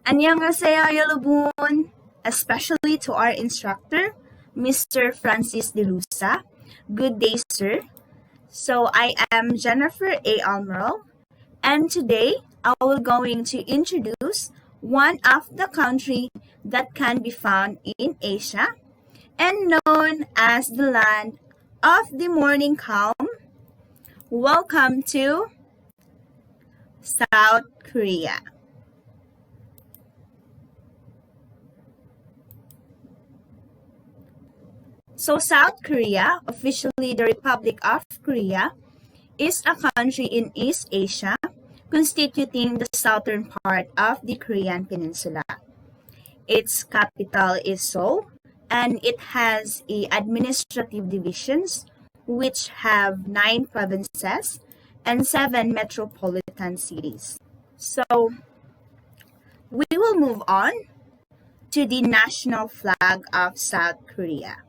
안녕하세요, 여러분, especially to our instructor, Mr. Francis De Lusa. Good day, sir. So I am Jennifer A. Almerl, and today I will going to introduce one of the country that can be found in Asia and known as the land of the morning calm. Welcome to South Korea. So South Korea, officially the Republic of Korea, is a country in East Asia constituting the southern part of the Korean peninsula. Its capital is Seoul, and it has administrative divisions which have 9 provinces and 7 metropolitan cities. So we will move on to the national flag of South Korea.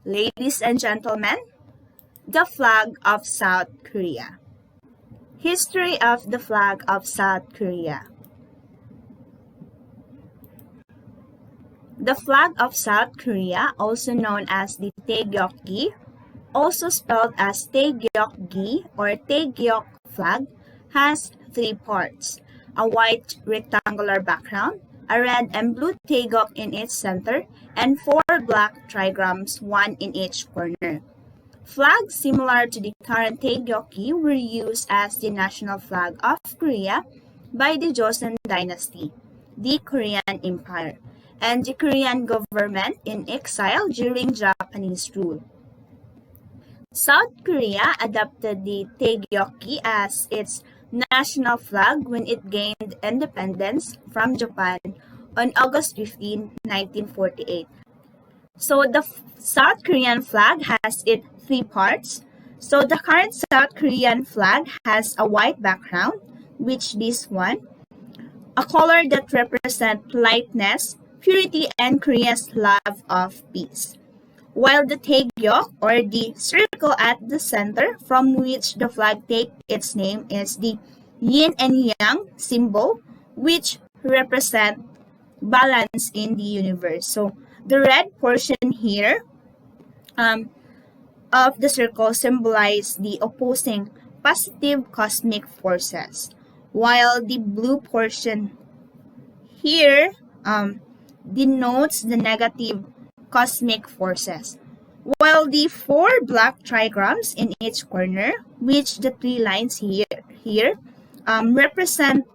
Ladies and gentlemen, the flag of South Korea. History of the flag of South Korea. The flag of South Korea, also known as the Taegyeokgi, also spelled as Taegyeokgi or Taegyeok flag, has 3 parts: a white rectangular background, a red and blue taegyeok in its center, and 4 black trigrams, 1 in each corner. Flags similar to the current Taegyeokgi were used as the national flag of Korea by the Joseon dynasty, the Korean Empire, and the Korean government in exile during Japanese rule. South Korea adopted the Taegyeokgi as its national flag when it gained independence from Japan on August 15, 1948. So the South Korean flag has its 3 parts. So the current South Korean flag has a white background, which this one, a color that represents lightness, purity, and Korea's love of peace. While the Taegyeok, or the circle at the center from which the flag takes its name, is the yin and yang symbol, which represent balance in the universe. So the red portion here of the circle symbolize the opposing positive cosmic forces, while the blue portion here denotes the negative cosmic forces, while the 4 black trigrams in each corner, which the 3 lines here represent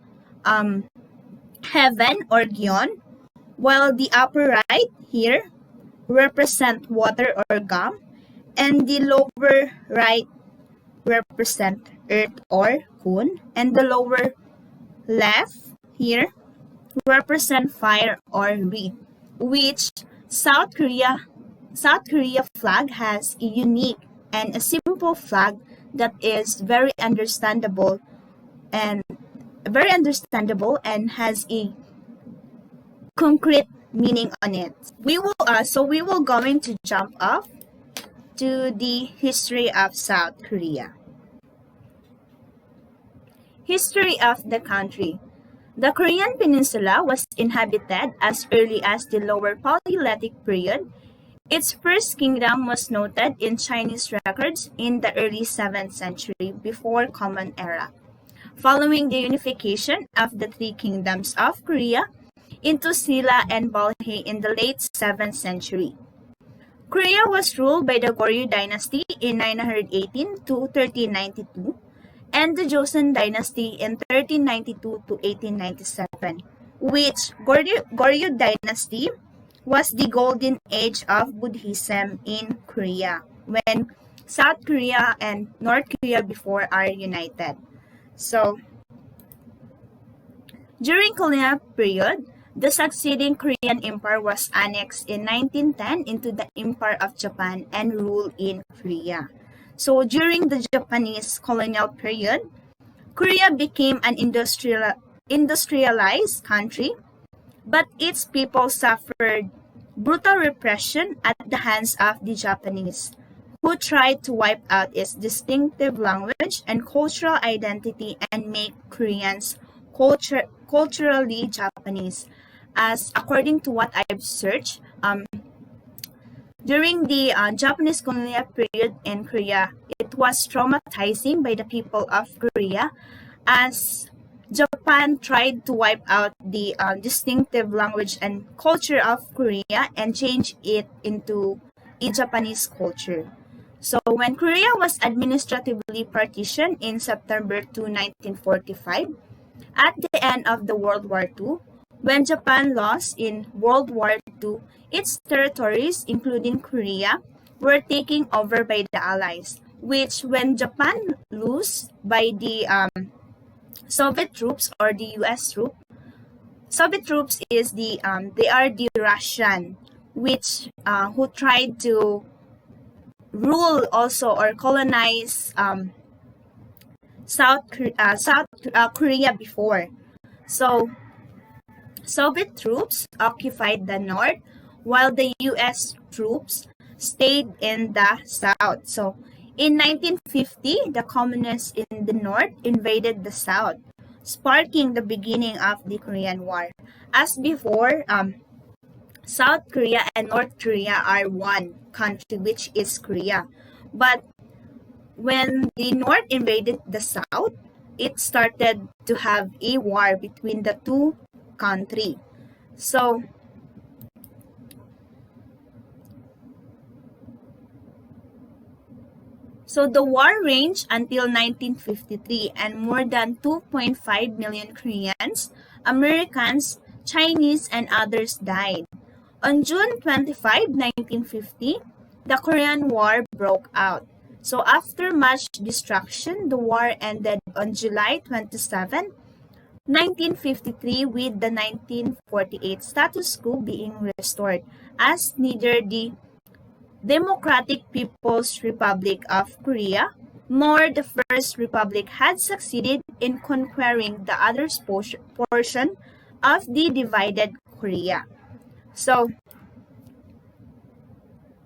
heaven or Gyeon, while the upper right here represent water or Gam, and the lower right represent earth or Kun, and the lower left here represent fire or reed, which South Korea flag has a unique and a simple flag that is very understandable and has a concrete meaning on it. We will going to jump off to the history of South Korea. History of the country. The Korean peninsula was inhabited as early as the Lower Paleolithic period. Its first kingdom was noted in Chinese records in the early 7th century before Common Era, following the unification of the 3 kingdoms of Korea into Silla and Balhae in the late 7th century. Korea was ruled by the Goryeo dynasty in 918 to 1392 and the Joseon dynasty in 1392 to 1897, which Goryeo dynasty was the golden age of Buddhism in Korea, when South Korea and North Korea before are united. So, during colonial period, the succeeding Korean Empire was annexed in 1910 into the Empire of Japan and ruled in Korea. So during the Japanese colonial period, Korea became an industrialized country, but its people suffered brutal repression at the hands of the Japanese, who tried to wipe out its distinctive language and cultural identity and make Koreans culturally Japanese, as according to what I've searched, during the Japanese colonial period in Korea, it was traumatizing by the people of Korea, as Japan tried to wipe out the distinctive language and culture of Korea and change it into a Japanese culture. So when Korea was administratively partitioned in September 2, 1945, at the end of the World War II, when Japan lost in World War II, its territories, including Korea, were taken over by the Allies, which when Japan lost by the Soviet troops or the US troops, Soviet troops is they are the Russian, which who tried to rule also or colonize South Korea before. So Soviet troops occupied the north while the US troops stayed in the south. So in 1950, the communists in the north invaded the south, sparking the beginning of the Korean War. As before, South Korea and North Korea are one country, which is Korea. But when the North invaded the South, it started to have a war between the two countries. So, the war ranged until 1953, and more than 2.5 million Koreans, Americans, Chinese, and others died. On June 25, 1950, the Korean War broke out. So after much destruction, the war ended on July 27, 1953, with the 1948 status quo being restored, as neither the Democratic People's Republic of Korea nor the First Republic had succeeded in conquering the other portion of the divided Korea. So,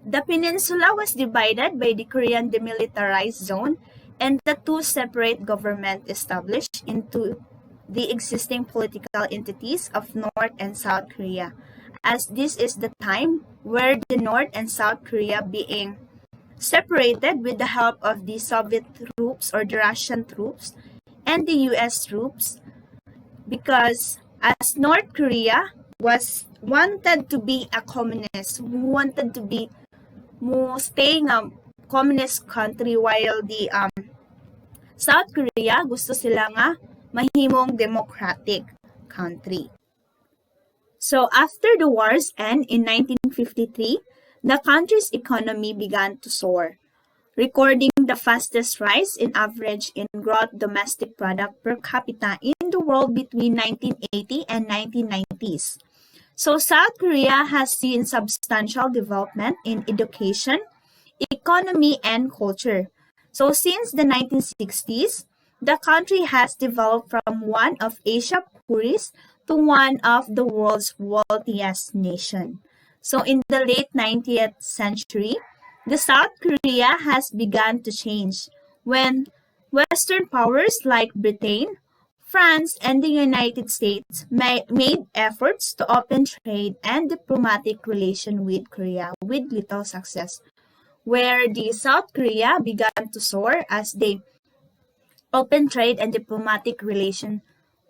the peninsula was divided by the Korean Demilitarized Zone, and the two separate governments established into the existing political entities of North and South Korea, as this is the time where the North and South Korea being separated with the help of the Soviet troops or the Russian troops and the US troops, because as North Korea wanted to be a communist, wanted to be staying a communist country, while the South Korea gusto sila nga mahimong democratic country. So after the war's end in 1953, the country's economy began to soar, recording the fastest rise in average in gross domestic product per capita in the world between 1980 and 1990s. So South Korea has seen substantial development in education, economy, and culture. So since the 1960s, the country has developed from one of Asia's poorest to one of the world's wealthiest nation. So in the late 20th century, the South Korea has begun to change when Western powers like Britain, France, and the United States made efforts to open trade and diplomatic relations with Korea with little success, where the South Korea began to soar as they open trade and diplomatic relations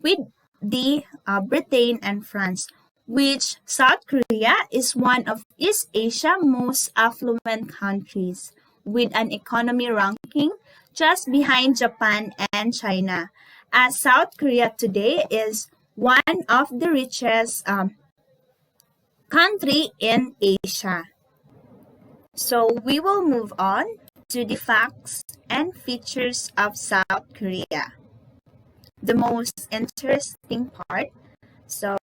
with the Britain and France, which South Korea is one of East Asia's most affluent countries, with an economy ranking just behind Japan and China, as South Korea today is one of the richest country in Asia. So we will move on to the facts and features of South Korea. The most interesting part. So,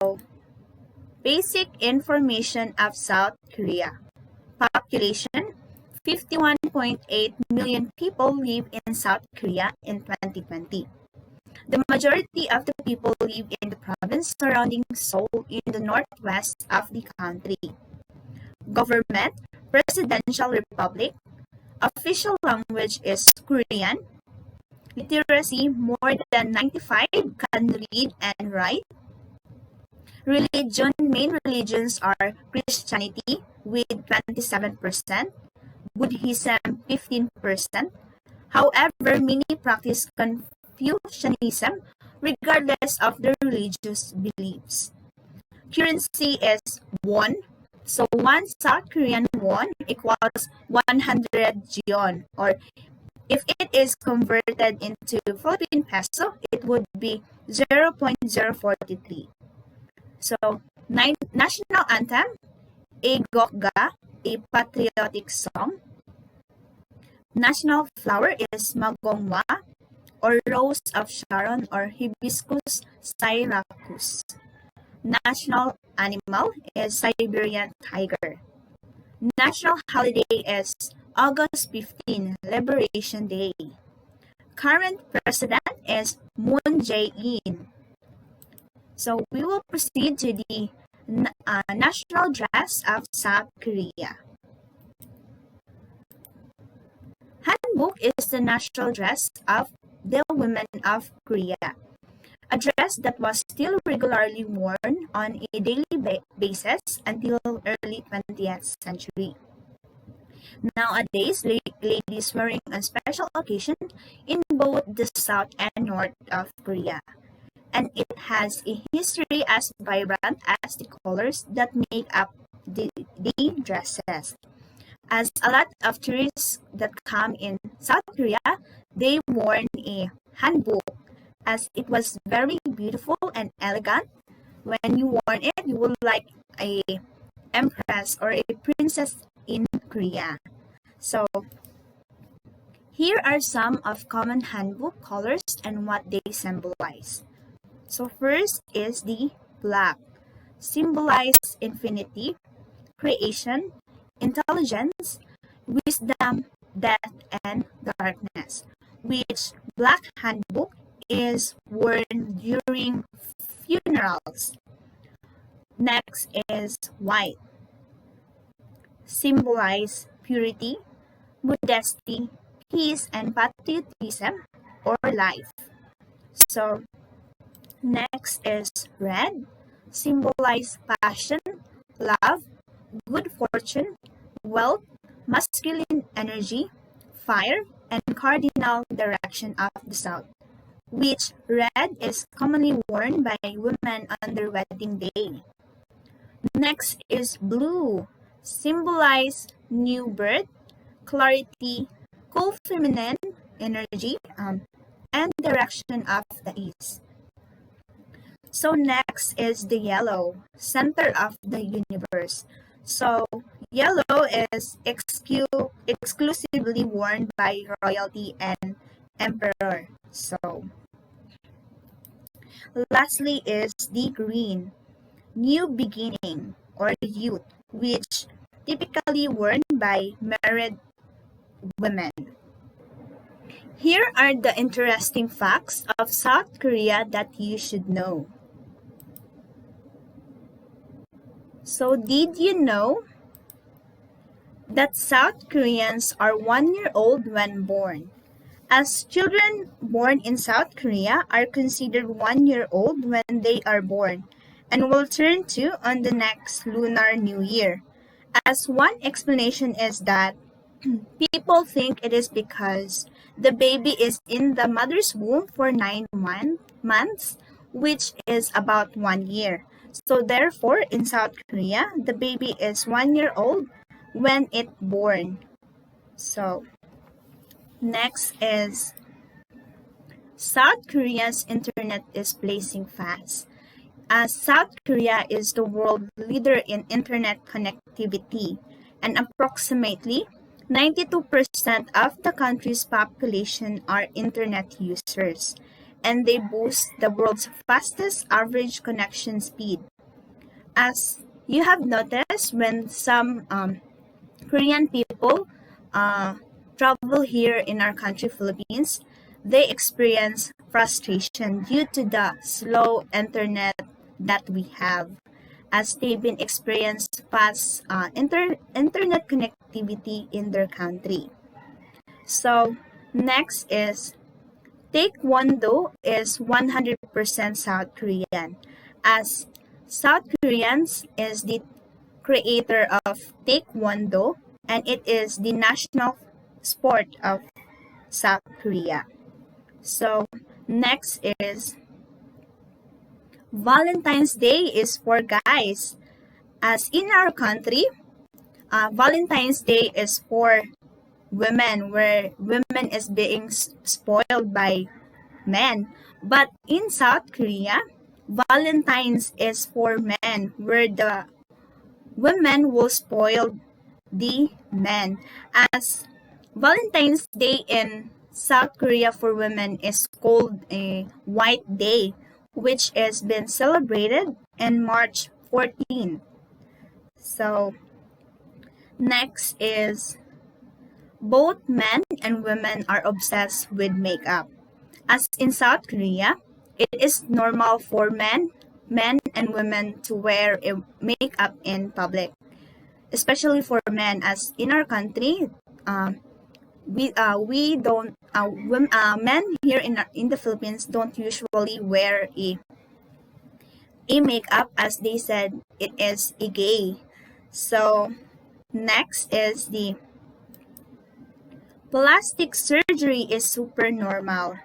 basic information of South Korea. Population: 51.8 million people live in South Korea in 2020. The majority of the people live in the province surrounding Seoul in the northwest of the country. Government: Presidential Republic. Official language is Korean. Literacy, more than 95 can read and write. Religion, main religions are Christianity with 27%, Buddhism 15%. However, many practice Confucianism regardless of their religious beliefs. Currency is won. So one South Korean won equals 100 jeon, or if it is converted into Philippine peso, it would be 0.043. So national anthem, a gokga, a patriotic song. National flower is magongwa, or rose of Sharon, or hibiscus syriacus. National animal is Siberian tiger. National holiday is August 15, Liberation Day. Current president is Moon Jae-in. So we will proceed to the national dress of South Korea. Hanbok is the national dress of the women of Korea, a dress that was still regularly worn on a daily basis until early 20th century. Nowadays, ladies wearing on special occasion in both the south and north of Korea. And it has a history as vibrant as the colors that make up the dresses. As a lot of tourists that come in South Korea, they worn a hanbok as it was very beautiful and elegant. When you worn it, you would like a empress or a princess in Korea. So here are some of common hanbok colors and what they symbolize. So first is the black, symbolize infinity, creation, intelligence, wisdom, death, and darkness, which black hanbok is worn during funerals. Next is white, symbolize purity, modesty, peace, and patriotism or life. So next is red, symbolize passion, love, good fortune, wealth, masculine energy, fire, and cardinal direction of the south, which red is commonly worn by women on their wedding day. Next is blue, symbolize new birth, clarity, cool feminine energy, and direction of the east. So next is the yellow, center of the universe. So yellow is exclusively worn by royalty and emperor. So lastly is the green, new beginning or youth, which typically worn by married women. Here are the interesting facts of South Korea that you should know. So did you know that South Koreans are 1 year old when born? As children born in South Korea are considered 1 year old when they are born and will turn 2 on the next Lunar New Year. As one explanation is that people think it is because the baby is in the mother's womb for 9 months, which is about 1 year. So therefore, in South Korea, the baby is 1 year old when it born. So next is South Korea's internet is blazing fast. As South Korea is the world leader in internet connectivity, and approximately 92% of the country's population are internet users, and they boast the world's fastest average connection speed. As you have noticed, when some Korean people travel here in our country, Philippines, they experience frustration due to the slow internet that we have, as they've been experienced past internet connectivity in their country. So next is Taekwondo is 100% South Korean, as South Koreans is the creator of Taekwondo and it is the national sport of South Korea. So next is Valentine's Day is for guys. As in our country, Valentine's Day is for women, where women is being spoiled by men. But in South Korea, Valentine's is for men, where the women will spoil the men. As Valentine's Day in South Korea for women is called a White Day, which is been celebrated in March 14. So next is both men and women are obsessed with makeup. As in South Korea, it is normal for men and women to wear a makeup in public, especially for men. As in our country, we don't men here in the Philippines don't usually wear a makeup, as they said it is a gay. So next is the plastic surgery is super normal.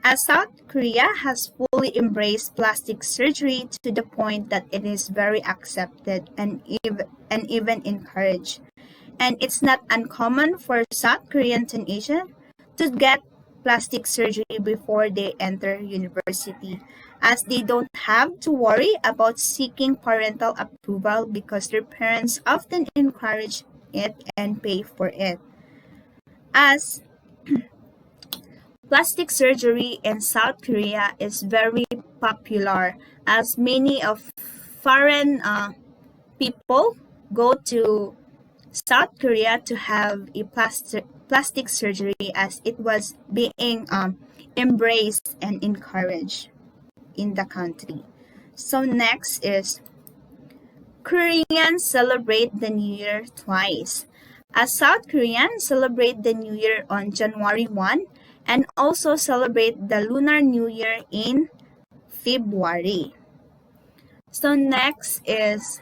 As South Korea has fully embraced plastic surgery to the point that it is very accepted and even encouraged. And it's not uncommon for South Korean teenagers to get plastic surgery before they enter university, as they don't have to worry about seeking parental approval because their parents often encourage it and pay for it. As plastic surgery in South Korea is very popular, as many of foreign people go to South Korea to have a plastic surgery, as it was being embraced and encouraged in the country. So next is Koreans celebrate the New Year twice. As South Koreans celebrate the New Year on January 1 and also celebrate the Lunar New Year in February. So next is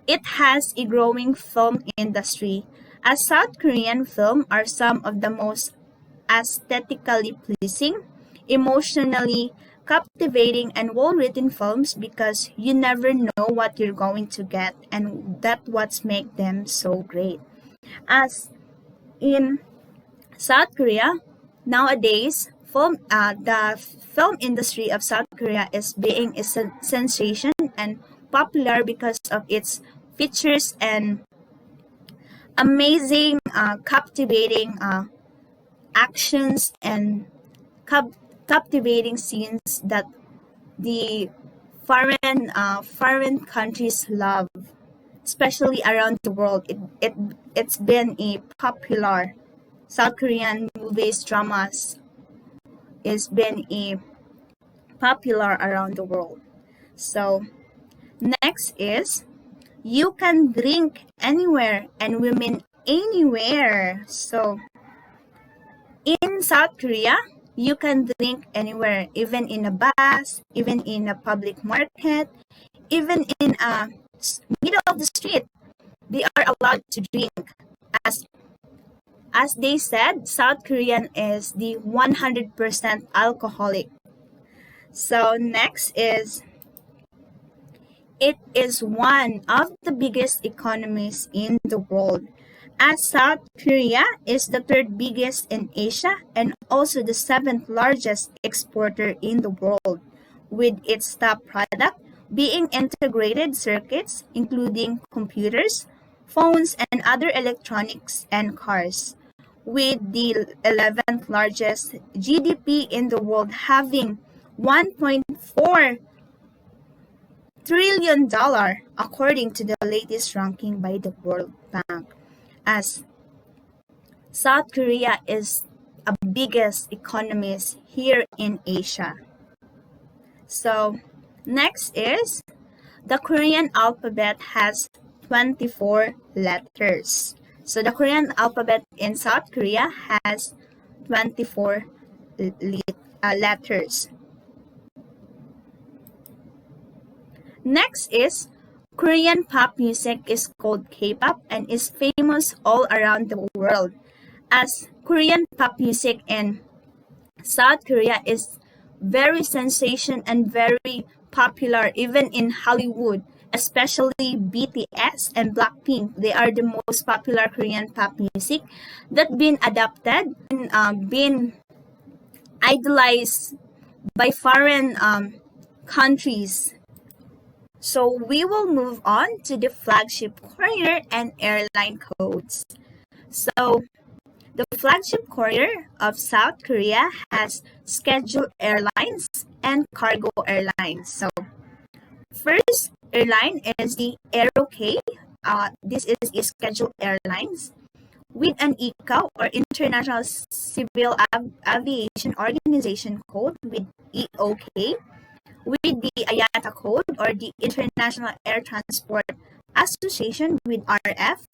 it has a growing film industry, as South Korean film are some of the most aesthetically pleasing, emotionally captivating, and well-written films, because you never know what you're going to get, and that's what makes them so great. As in South Korea, nowadays, the film industry of South Korea is being a sensation and popular because of its features and amazing, captivating actions and captivating scenes that the foreign countries love, especially around the world. It's been a popular South Korean movies, dramas is been a popular around the world. So next is you can drink anywhere and women anywhere. So in South Korea, you can drink anywhere, even in a bus, even in a public market, even in a middle of the street. They are allowed to drink. As they said, South Korean is the 100% alcoholic. So next is it is one of the biggest economies in the world, as South Korea is the third biggest in Asia and also the seventh largest exporter in the world, with its top product being integrated circuits, including computers, phones, and other electronics and cars, with the 11th largest GDP in the world, having $1.4 trillion according to the latest ranking by the World Bank, as South Korea is a biggest economist here in Asia. So next is the Korean alphabet has 24 letters. So the Korean alphabet in South Korea has 24 letters. Next is Korean pop music is called K-pop and is famous all around the world, as Korean pop music in South Korea is very sensation and very popular even in Hollywood, especially BTS and Blackpink. They are the most popular Korean pop music that been adapted and been idolized by foreign countries. So we will move on to the flagship corridor and airline codes. So the flagship corridor of South Korea has scheduled airlines and cargo airlines. So first airline is the AeroK. This is a scheduled airlines with an ICAO or International Civil Aviation Organization code with EOK, with the IATA code or the International Air Transport Association with RF.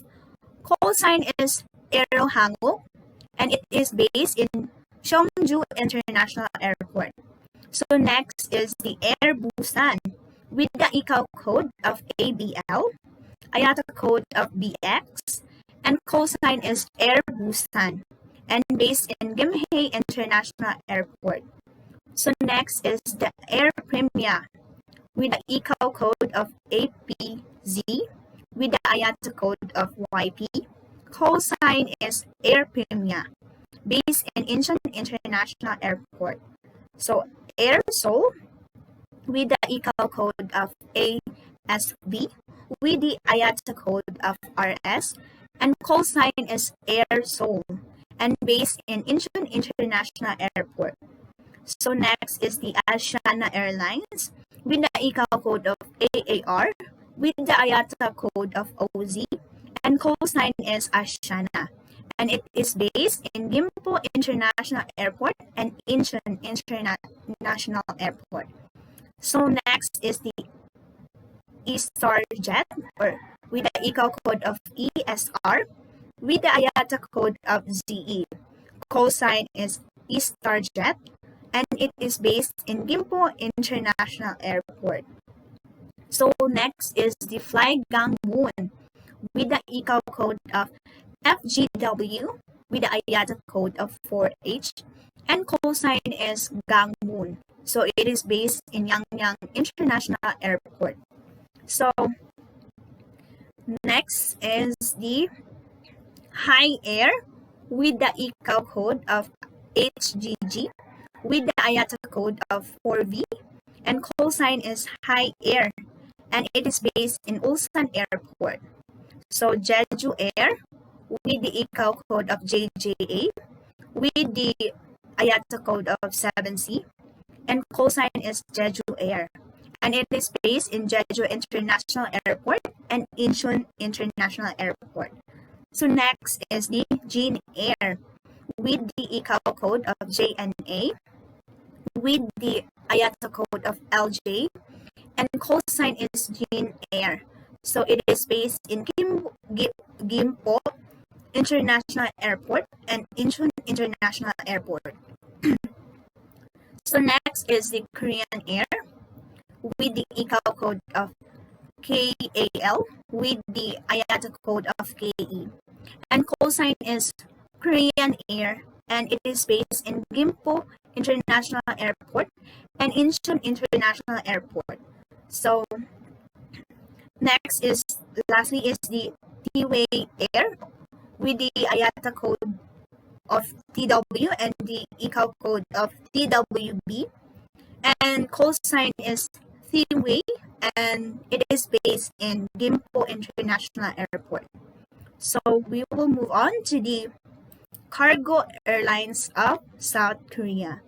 Call sign is Aerohango, and it is based in Cheongju International Airport. So next is the Air Busan with the ICAO code of ABL, IATA code of BX, and call sign is Air Busan, and based in Gimhae International Airport. So next is the Air Premia with the ICAO code of APZ with the IATA code of YP. Call sign is Air Premia, based in Incheon International Airport. So Air Seoul with the ICAO code of ASB with the IATA code of RS, and call sign is Air Seoul, and based in Incheon International Airport. So next is the Asiana Airlines with the ICAO code of AAR with the IATA code of OZ, and call sign is Asiana, and it is based in Gimpo International Airport and Incheon International Airport. So next is the Eastar Jet or with the ICAO code of ESR with the IATA code of ZE. Call sign is Eastar Jet, and it is based in Gimpo International Airport. So next is the Fly Gangwon with the ICAO code of FGW with the IATA code of 4H, and call sign is Gangwon. So it is based in Yangyang International Airport. So next is the High Air with the ICAO code of HGG with the IATA code of 4V, and call sign is High Air, and it is based in Ulsan Airport. So Jeju Air with the ICAO code of JJA with the IATA code of 7C, and call sign is Jeju Air, and it is based in Jeju International Airport and Incheon International Airport. So next is the Jin Air with the ICAO code of JNA with the IATA code of LJ, and call sign is Jin Air. So it is based in Gimpo International Airport and Incheon International Airport. So next is the Korean Air with the ICAO code of KAL with the IATA code of KE, and call sign is Korean Air, and it is based in Gimpo International Airport and Incheon International Airport. So lastly is the T-Way Air with the IATA code of TW and the ICAO code of TWB, and call sign is T-Way, and it is based in Gimpo International Airport. So we will move on to the cargo airlines of South Korea.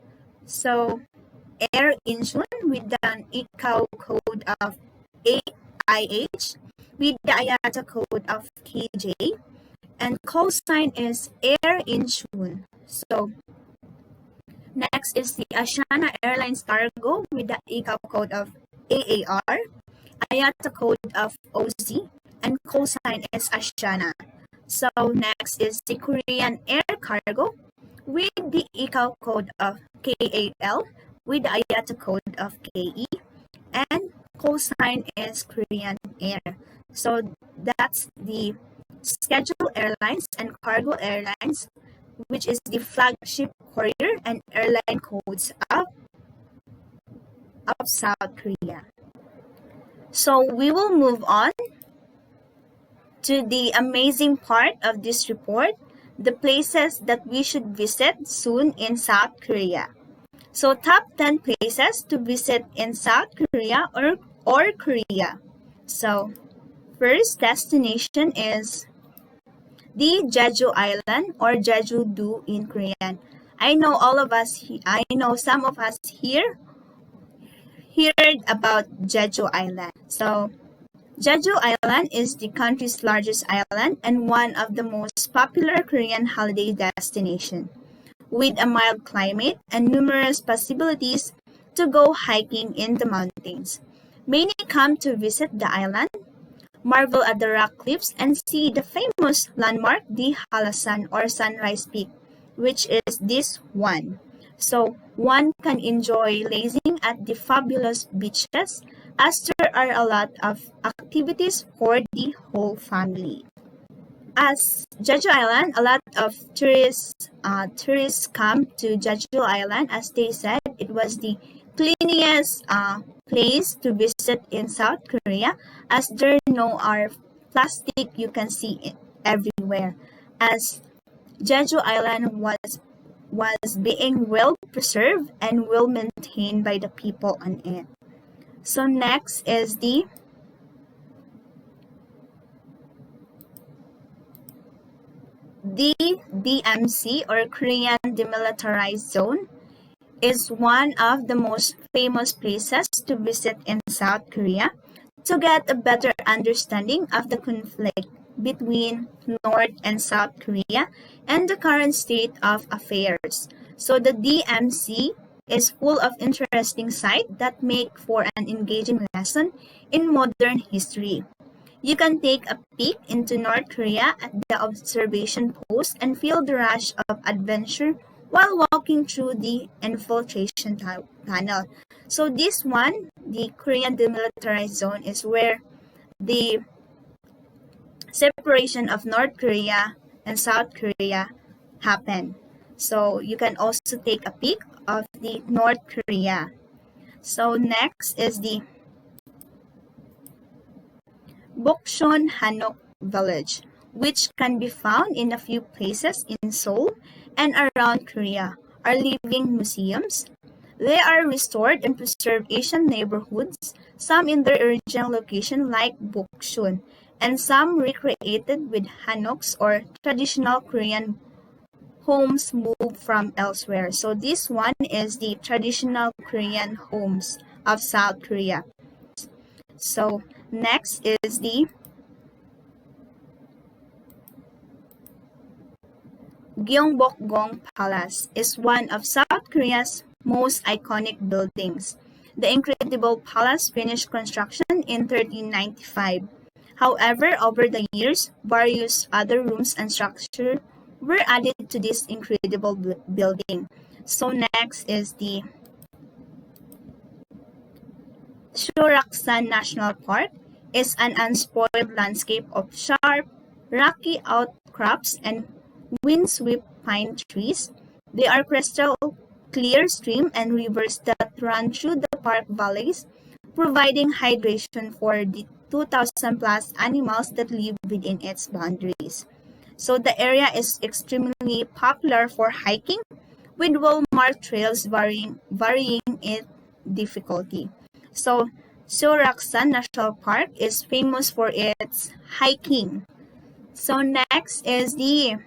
So Air Incheon with an ICAO code of AIH with the IATA code of KJ, and call sign is Air Incheon. So next is the Asiana Airlines Cargo with the ICAO code of AAR, IATA code of OZ, and call sign is Asiana. So next is the Korean Air Cargo with the ICAO code of KAL, with the IATA code of KE, and cosine is Korean Air. So that's the scheduled airlines and cargo airlines, which is the Flagship Corridor and airline codes of South Korea. So we will move on to the amazing part of this report, the places that we should visit soon in South Korea. So top 10 places to visit in South Korea or Korea. So first destination is the Jeju Island or Jeju-do in Korean. I know some of us here heard about Jeju Island. So Jeju Island is the country's largest island and one of the most popular Korean holiday destinations, with a mild climate and numerous possibilities to go hiking in the mountains. Many come to visit the island, marvel at the rock cliffs, and see the famous landmark, the Halasan or Sunrise Peak, which is this one. So one can enjoy lazing at the fabulous beaches as there are a lot of activities for the whole family. As Jeju Island, a lot of tourists come to Jeju Island. As they said, it was the cleanest place to visit in South Korea, as there no are plastic you can see it everywhere. As Jeju Island was being well preserved and well maintained by the people on it. So next is the DMZ or Korean Demilitarized Zone is one of the most famous places to visit in South Korea to get a better understanding of the conflict between North and South Korea and the current state of affairs. So the DMZ is full of interesting sites that make for an engaging lesson in modern history. You can take a peek into North Korea at the observation post and feel the rush of adventure while walking through the infiltration tunnel. So this one, the Korean Demilitarized Zone, is where the separation of North Korea and South Korea happened. So you can also take a peek of the North Korea. So next is the Bokchon Hanok Village, which can be found in a few places in Seoul and around Korea, are living museums. They are restored and preserved Asian neighborhoods, some in their original location like Bokchon, and some recreated with hanoks or traditional Korean homes moved from elsewhere. So this one is the traditional Korean homes of South Korea. So next is the Gyeongbokgung Palace is one of South Korea's most iconic buildings. The incredible palace finished construction in 1395. However, over the years, various other rooms and structures were added to this incredible building. So next is the Suraksan National Park is an unspoiled landscape of sharp, rocky outcrops and windswept pine trees. There are crystal clear streams and rivers that run through the park valleys, providing hydration for the 2,000 plus animals that live within its boundaries. So the area is extremely popular for hiking, with well-marked trails varying in difficulty. So Suraksan National Park is famous for its hiking. So next is the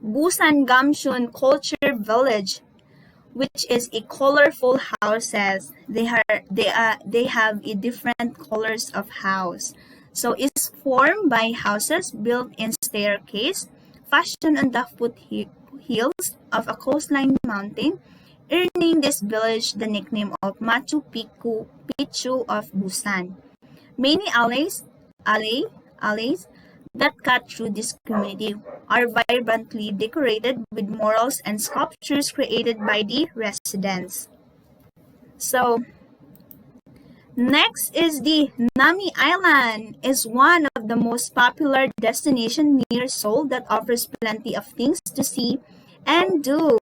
Busan Gamsun Culture Village, which is a colorful houses. They have a different colors of house. So it's formed by houses built in staircase, fashioned on the foothills of a coastline mountain, earning this village the nickname of Machu Picchu of Busan. Many alleys that cut through this community are vibrantly decorated with murals and sculptures created by the residents. So, next is the Nami Island is one of the most popular destinations near Seoul that offers plenty of things to see and do.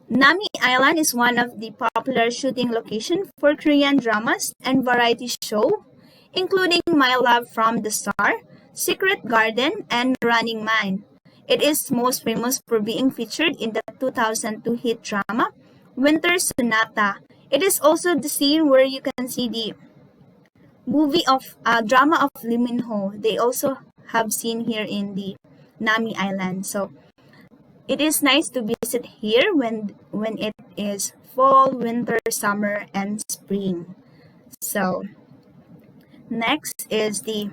Nami Island is one of the popular shooting locations for Korean dramas and variety show, including My Love from the Star, Secret Garden, and Running Man. It is most famous for being featured in the 2002 hit drama Winter Sonata. It is also the scene where you can see the movie of drama of Lee Min Ho. They also have seen here in the Nami Island. So it is nice to visit here when it is fall, winter, summer, and spring. So next is the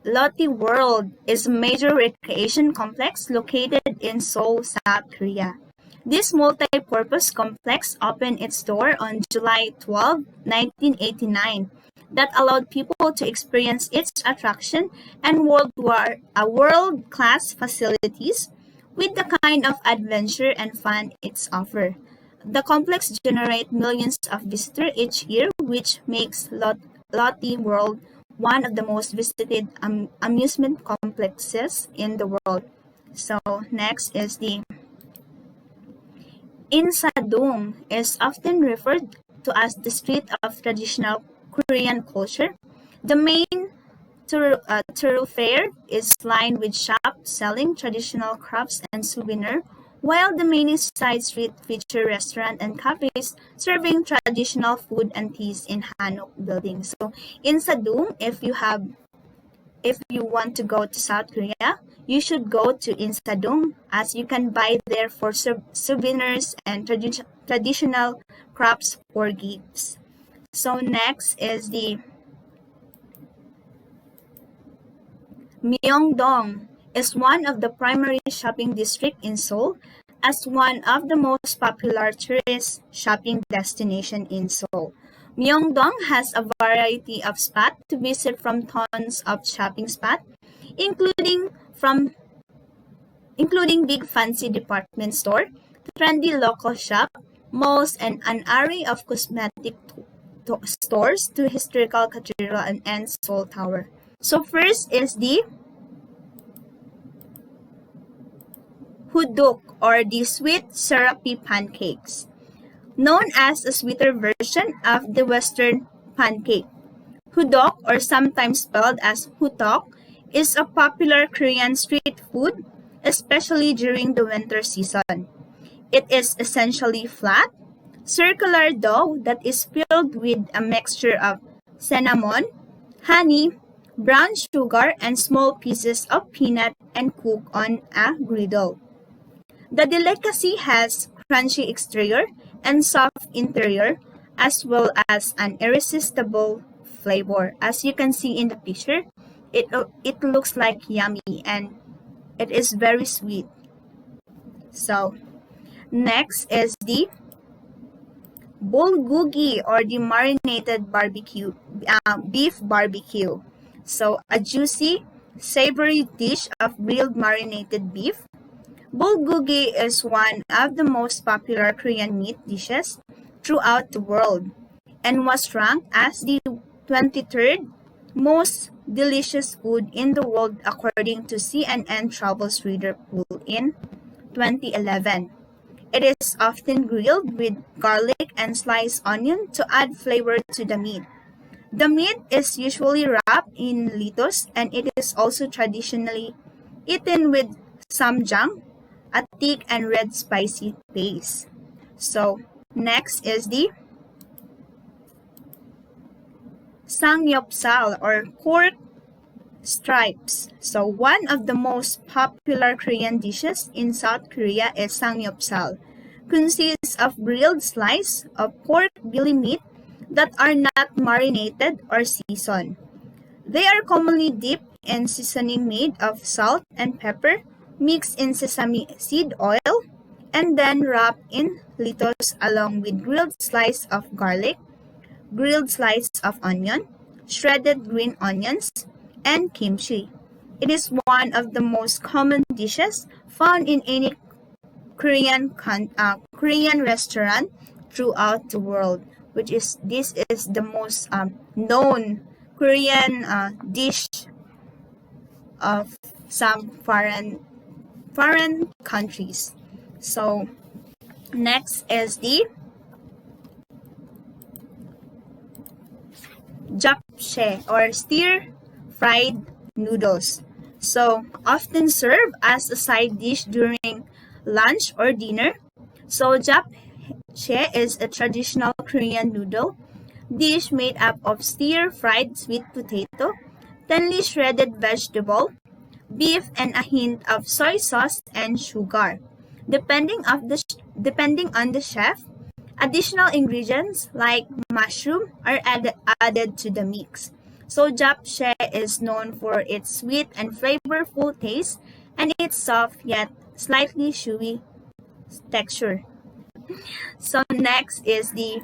Lotte World is a major recreation complex located in Seoul, South Korea. This multi-purpose complex opened its door on July 12, 1989, that allowed people to experience its attraction and world-class facilities with the kind of adventure and fun it's offer. The complex generates millions of visitors each year, which makes Lotte World one of the most visited amusement complexes in the world. So next is the Insadong is often referred to as the street of traditional Korean culture. The main thoroughfare is lined with shops selling traditional crafts and souvenirs, while the main side street feature restaurants and cafes serving traditional food and teas in Hanok building. So in Sadong, if you want to go to South Korea, you should go to Insadong as you can buy there for souvenirs and traditional crafts for gifts. So next is the Myeongdong is one of the primary shopping districts in Seoul as one of the most popular tourist shopping destinations in Seoul. Myeongdong has a variety of spots to visit from tons of shopping spots, including including big fancy department store, trendy local shop, malls, and an array of cosmetic stores to historical cathedral and Seoul Tower. So first is the Huduk or the sweet syrupy pancakes, known as a sweeter version of the Western pancake. Hudok, or sometimes spelled as hutok, is a popular Korean street food, especially during the winter season. It is essentially flat, circular dough that is filled with a mixture of cinnamon, honey, brown sugar, and small pieces of peanut and cooked on a griddle. The delicacy has crunchy exterior and soft interior, as well as an irresistible flavor. As you can see in the picture, it looks like yummy and it is very sweet. So next is the bulgogi or the marinated beef barbecue. So a juicy, savory dish of grilled marinated beef. Bulgogi is one of the most popular Korean meat dishes throughout the world and was ranked as the 23rd most delicious food in the world according to CNN Travel's Reader poll in 2011. It is often grilled with garlic and sliced onion to add flavor to the meat. The meat is usually wrapped in lettuce and it is also traditionally eaten with samjang, a thick and red spicy paste. So next is the samgyeopsal or pork stripes. So one of the most popular Korean dishes in South Korea is samgyeopsal. Consists of grilled slices of pork belly meat that are not marinated or seasoned. They are commonly dipped in seasoning made of salt and pepper, mixed in sesame seed oil, and then wrapped in lettuce along with grilled slice of garlic, grilled slice of onion, shredded green onions, and kimchi. It is one of the most common dishes found in any Korean restaurant throughout the world, which is this is the most known Korean dish of some foreign countries. So next is the japchae or stir fried noodles. So often served as a side dish during lunch or dinner. So japchae is a traditional Korean noodle dish made up of stir-fried sweet potato, thinly shredded vegetable, beef, and a hint of soy sauce and sugar. Depending on the chef, additional ingredients like mushroom are added to the mix. So japchae is known for its sweet and flavorful taste and its soft yet slightly chewy texture. So next is the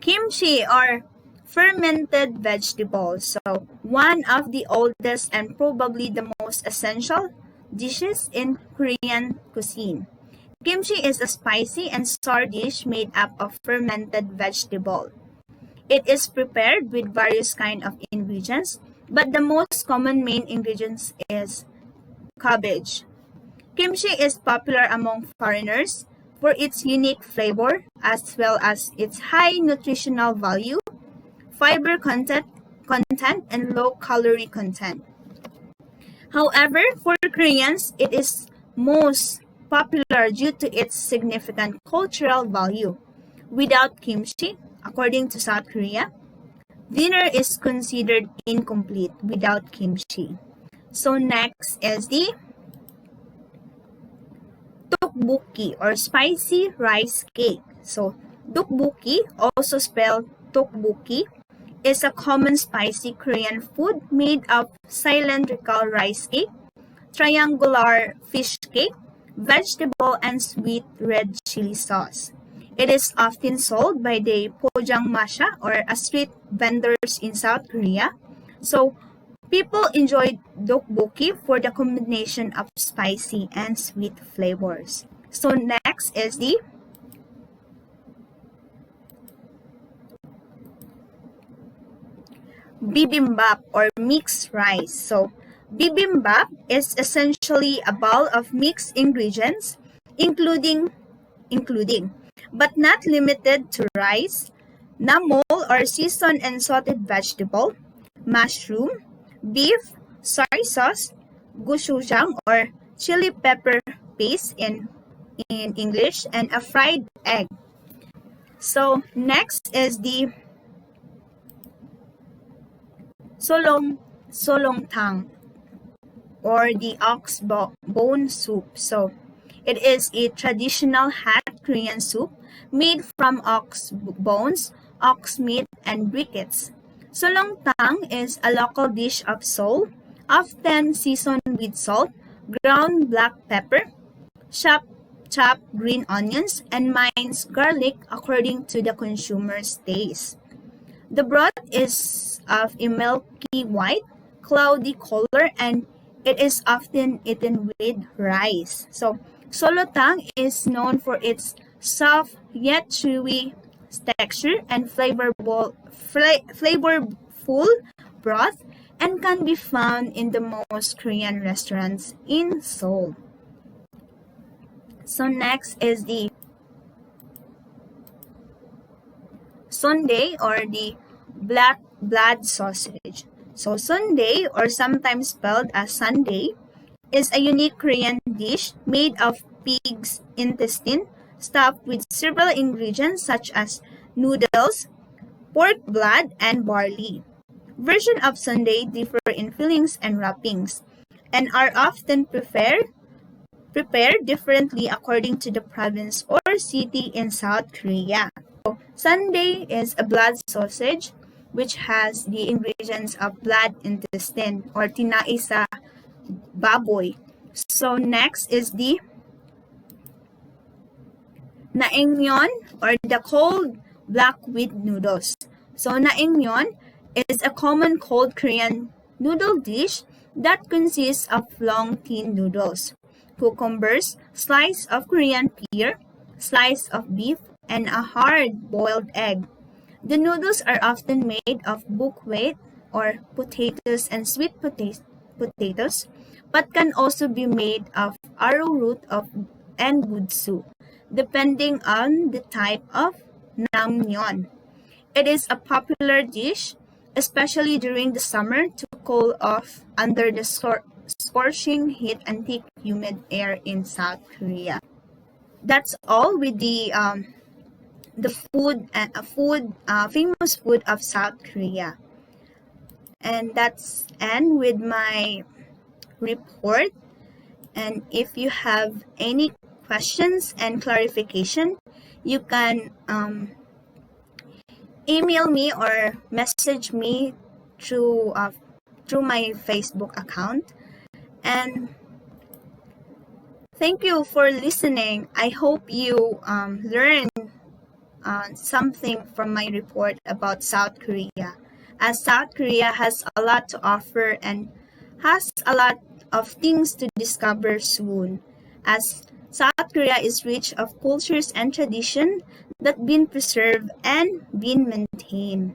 kimchi or fermented vegetables. So one of the oldest and probably the most essential dishes in Korean cuisine. Kimchi is a spicy and sour dish made up of fermented vegetable. It is prepared with various kind of ingredients, but the most common main ingredients is cabbage. Kimchi is popular among foreigners for its unique flavor as well as its high nutritional value, fiber content and low calorie content. However, for Koreans, it is most popular due to its significant cultural value. Without kimchi, according to South Korea, dinner is considered incomplete without kimchi. So next is the tteokbokki or spicy rice cake. So tteokbokki, also spelled tteokbokki, is a common spicy Korean food made of cylindrical rice cake, triangular fish cake, vegetable, and sweet red chili sauce. It is often sold by the pojangmasha or a street vendors in South Korea. So people enjoy tteokbokki for the combination of spicy and sweet flavors. So next is the bibimbap or mixed rice. So bibimbap is essentially a bowl of mixed ingredients including but not limited to rice, namol or seasoned and sauteed vegetable, mushroom, beef, soy sauce, gochujang or chili pepper paste in English, and a fried egg. So next is the solongtang or the bone soup. So it is a traditional hot Korean soup made from ox bones, ox meat, and briquettes. Solongtang is a local dish of Seoul, often seasoned with salt, ground black pepper, chopped green onions, and minced garlic according to the consumer's taste. The broth is of a milky white, cloudy color, and it is often eaten with rice. So, solotang is known for its soft yet chewy texture and flavorful broth and can be found in the most Korean restaurants in Seoul. So next is the sundae or the black blood sausage. So sundae, or sometimes spelled as Sunday, is a unique Korean dish made of pig's intestine stuffed with several ingredients such as noodles, pork blood, and barley. Versions of sundae differ in fillings and wrappings and are often prepared differently according to the province or city in South Korea. So, sundae is a blood sausage which has the ingredients of blood intestine or tinae sa baboy. So next is the naengmyeon or the cold black wheat noodles. So naengmyeon is a common cold Korean noodle dish that consists of long thin noodles, cucumbers, slice of Korean pear, slice of beef, and a hard-boiled egg. The noodles are often made of buckwheat or potatoes and potatoes, but can also be made of arrowroot and gudsu, depending on the type of naengmyeon. It is a popular dish, especially during the summer, to cool off under the scorching heat and thick humid air in South Korea. That's all with the famous food of South Korea. And that's end with my report. And if you have any questions and clarification, you can email me or message me through my Facebook account. And thank you for listening. I hope you learned something from my report about South Korea, as South Korea has a lot to offer and has a lot of things to discover soon, as South Korea is rich of cultures and tradition that been preserved and been maintained.